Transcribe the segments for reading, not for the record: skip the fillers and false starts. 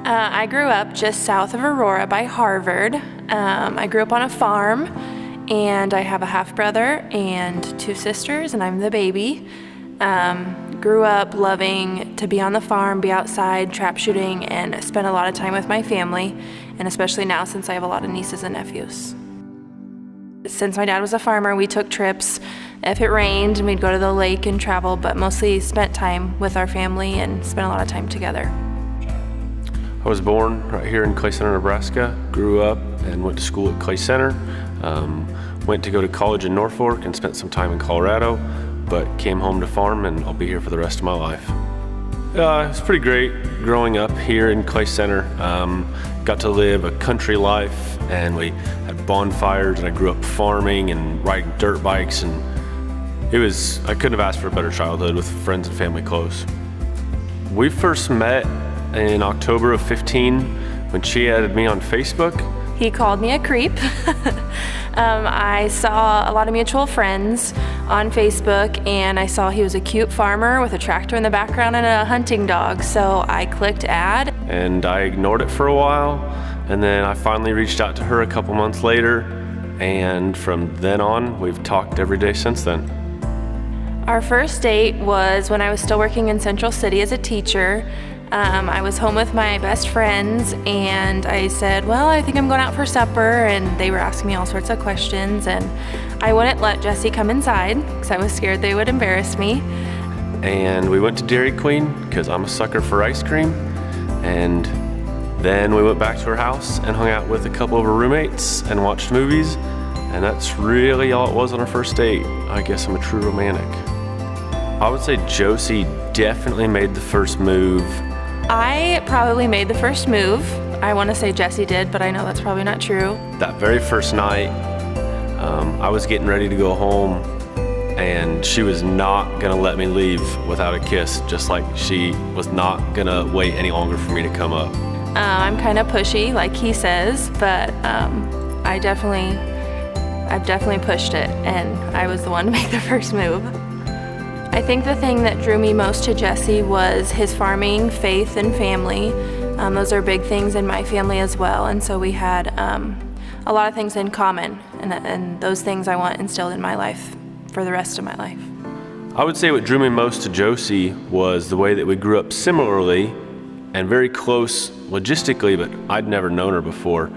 I grew up just south of Aurora by Harvard. I grew up on a farm, and I have a half-brother and 2 sisters, and I'm the baby. Grew up loving to be on the farm, be outside, trap shooting, and spend a lot of time with my family, and especially now since I have a lot of nieces and nephews. Since my dad was a farmer, we took trips. If it rained, we'd go to the lake and travel, but mostly spent time with our family and spent a lot of time together. I was born right here in Clay Center, Nebraska. Grew up and went to school at Clay Center. Went to go to college in Norfolk and spent some time in Colorado, but came home to farm, and I'll be here for the rest of my life. It's pretty great growing up here in Clay Center. Got to live a country life, and we had bonfires, and I grew up farming and riding dirt bikes, and I couldn't have asked for a better childhood with friends and family close. We first met in October of 15 when she added me on Facebook. He called me a creep. I saw a lot of mutual friends on Facebook, and I saw he was a cute farmer with a tractor in the background and a hunting dog, so I clicked add. And I ignored it for a while, and then I finally reached out to her a couple months later, and from then on, we've talked every day since then. Our first date was when I was still working in Central City as a teacher. I was home with my best friends, and I said, well, I think I'm going out for supper, and they were asking me all sorts of questions, and I wouldn't let Jesse come inside because I was scared they would embarrass me. And we went to Dairy Queen because I'm a sucker for ice cream, and then we went back to her house and hung out with a couple of her roommates and watched movies, and that's really all it was on our first date. I guess I'm a true romantic. I would say Josie definitely made the first move. I probably made the first move. I want to say Jesse did, but I know that's probably not true. That very first night, I was getting ready to go home, and she was not gonna let me leave without a kiss, just like she was not gonna wait any longer for me to come up. I'm kind of pushy, like he says, but I've definitely pushed it, and I was the one to make the first move. I think the thing that drew me most to Jesse was his farming, faith, and family. Those are big things in my family as well, and so we had a lot of things in common, and those things I want instilled in my life for the rest of my life. I would say what drew me most to Josie was the way that we grew up similarly and very close logistically, but I'd never known her before.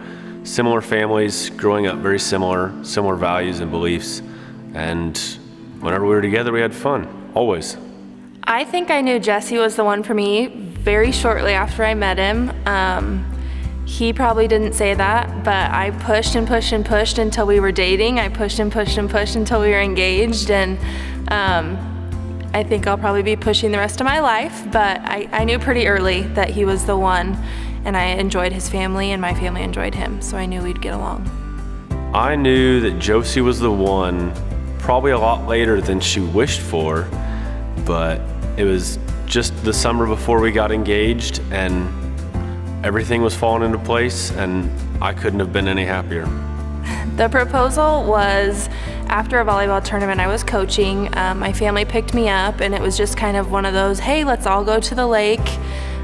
Similar families, growing up very similar values and beliefs, and whenever we were together, we had fun. Always. I think I knew Jesse was the one for me very shortly after I met him. He probably didn't say that, but I pushed and pushed and pushed until we were dating. I pushed and pushed and pushed until we were engaged, and I think I'll probably be pushing the rest of my life, but I knew pretty early that he was the one, and I enjoyed his family, and my family enjoyed him, so I knew we'd get along. I knew that Josie was the one probably a lot later than she wished for, but it was just the summer before we got engaged, and everything was falling into place, and I couldn't have been any happier. The proposal was after a volleyball tournament I was coaching. My family picked me up, and it was just kind of one of those, hey, let's all go to the lake.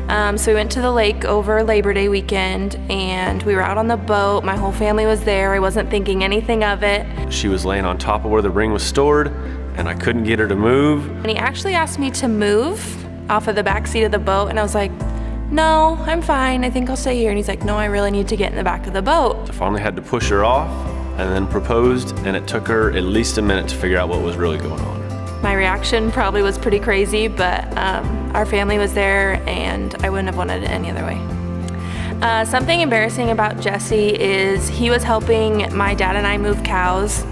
So we went to the lake over Labor Day weekend, and we were out on the boat. My whole family was there. I wasn't thinking anything of it. She was laying on top of where the ring was stored, and I couldn't get her to move. And he actually asked me to move off of the back seat of the boat, and I was like, no, I'm fine. I think I'll stay here. And he's like, no, I really need to get in the back of the boat. I finally had to push her off and then proposed, and it took her at least a minute to figure out what was really going on. My reaction probably was pretty crazy, but our family was there, and I wouldn't have wanted it any other way. Something embarrassing about Jesse is he was helping my dad and I move cows.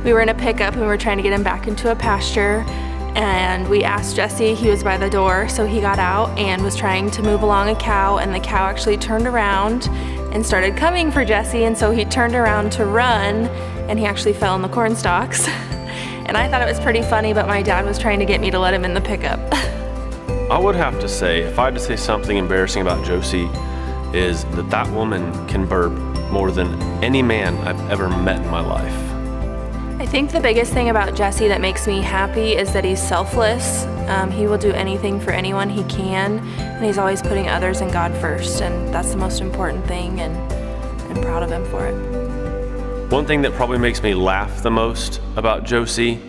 We were in a pickup, and we were trying to get him back into a pasture, and we asked Jesse. He was by the door, so he got out and was trying to move along a cow, and the cow actually turned around and started coming for Jesse, and so he turned around to run, and he actually fell in the corn stalks. And I thought it was pretty funny, but my dad was trying to get me to let him in the pickup. I would have to say, if I had to say something embarrassing about Josie, is that woman can burp more than any man I've ever met in my life. I think the biggest thing about Jesse that makes me happy is that he's selfless. He will do anything for anyone he can, and he's always putting others and God first, and that's the most important thing, and I'm proud of him for it. One thing that probably makes me laugh the most about Josie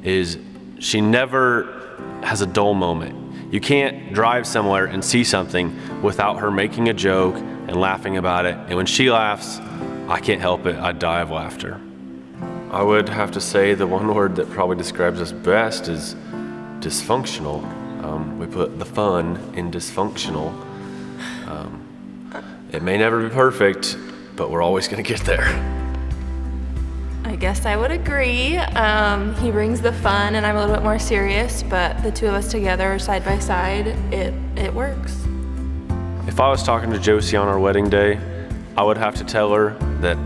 is she never has a dull moment. You can't drive somewhere and see something without her making a joke and laughing about it, and when she laughs, I can't help it. I die of laughter. I would have to say the one word that probably describes us best is dysfunctional. We put the fun in dysfunctional. It may never be perfect, but we're always gonna get there. I guess I would agree. He brings the fun and I'm a little bit more serious, but the two of us together side by side, it works. If I was talking to Josie on our wedding day, I would have to tell her that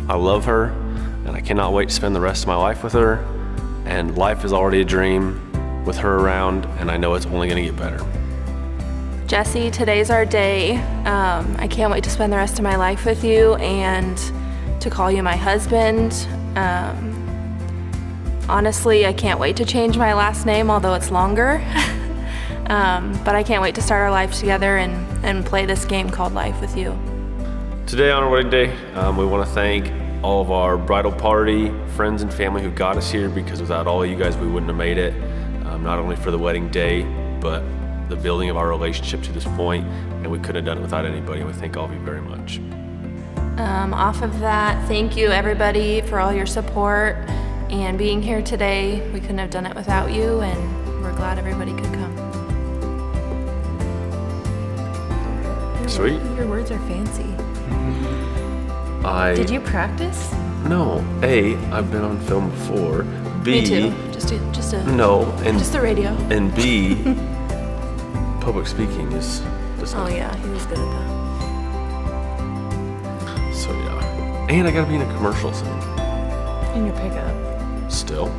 I love her and I cannot wait to spend the rest of my life with her, and life is already a dream with her around, and I know it's only gonna get better. Jesse, today's our day. I can't wait to spend the rest of my life with you and to call you my husband. Honestly, I can't wait to change my last name, although it's longer. But I can't wait to start our life together and play this game called life with you. Today on our wedding day, we want to thank all of our bridal party, friends and family who got us here, because without all of you guys, we wouldn't have made it. Not only for the wedding day, but the building of our relationship to this point, and we couldn't have done it without anybody, and we thank all of you very much. Off of that, thank you everybody for all your support and being here today. We couldn't have done it without you, and we're glad everybody could come. Sweet. Your words are fancy. Did Did you practice? No. A, I've been on film before. B, Me too. Just no, and just the radio. And B, public speaking is Oh disgusting. yeah, he was good at that. So yeah. And I gotta be in a commercial soon. In your pickup. Still.